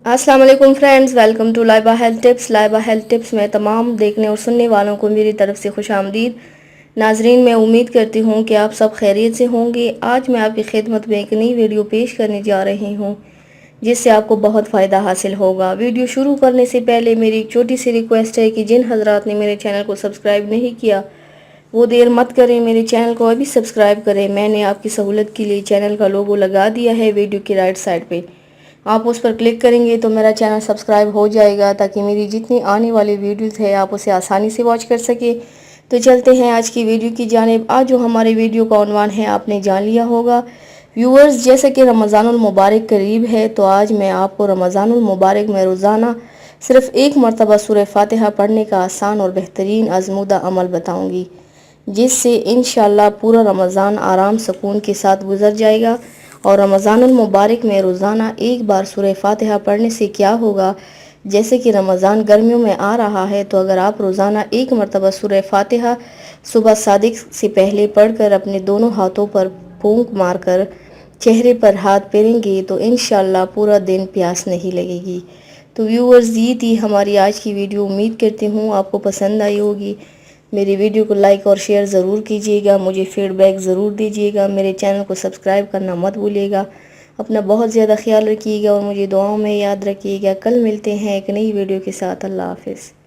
السلام علیکم friends, welcome to Laiba health tips. Laiba health tips میں تمام دیکھنے اور سننے والوں کو میری طرف سے خوش آمدید۔ ناظرین، میں امید کرتی ہوں کہ آپ سب خیریت سے ہوں گے۔ آج میں آپ کی خدمت میں ایک نئی ویڈیو پیش کرنے جا رہی ہوں جس سے آپ کو بہت فائدہ حاصل ہوگا۔ ویڈیو شروع کرنے سے پہلے میری ایک چھوٹی سی ریکویسٹ ہے کہ جن حضرات نے میرے چینل کو سبسکرائب نہیں کیا وہ دیر مت کریں، میرے چینل کو ابھی سبسکرائب کریں۔ میں نے آپ کی سہولت کے لیے چینل کا لوگو لگا دیا ہے ویڈیو کی رائٹ سائڈ پہ، آپ اس پر کلک کریں گے تو میرا چینل سبسکرائب ہو جائے گا تاکہ میری جتنی آنے والی ویڈیوز ہے آپ اسے آسانی سے واچ کر سکیں۔ تو چلتے ہیں آج کی ویڈیو کی جانب۔ آج جو ہمارے ویڈیو کا عنوان ہے آپ نے جان لیا ہوگا ویورز، جیسا کہ رمضان المبارک قریب ہے تو آج میں آپ کو رمضان المبارک میں روزانہ صرف ایک مرتبہ سورہ فاتحہ پڑھنے کا آسان اور بہترین آزمودہ عمل بتاؤں گی جس سے انشاءاللہ پورا رمضان آرام سکون کے ساتھ گزر جائے گا۔ اور رمضان المبارک میں روزانہ ایک بار سورہ فاتحہ پڑھنے سے کیا ہوگا، جیسے کہ رمضان گرمیوں میں آ رہا ہے تو اگر آپ روزانہ ایک مرتبہ سورہ فاتحہ صبح صادق سے پہلے پڑھ کر اپنے دونوں ہاتھوں پر پھونک مار کر چہرے پر ہاتھ پھیریں گے تو انشاءاللہ پورا دن پیاس نہیں لگے گی۔ تو ویورز، یہ تھی ہماری آج کی ویڈیو۔ امید کرتی ہوں آپ کو پسند آئی ہوگی۔ میری ویڈیو کو لائک اور شیئر ضرور کیجیے گا، مجھے فیڈ بیک ضرور دیجیے گا، میرے چینل کو سبسکرائب کرنا مت بھولیے گا۔ اپنا بہت زیادہ خیال رکھیے گا اور مجھے دعاؤں میں یاد رکھیے گا۔ کل ملتے ہیں ایک نئی ویڈیو کے ساتھ۔ اللہ حافظ۔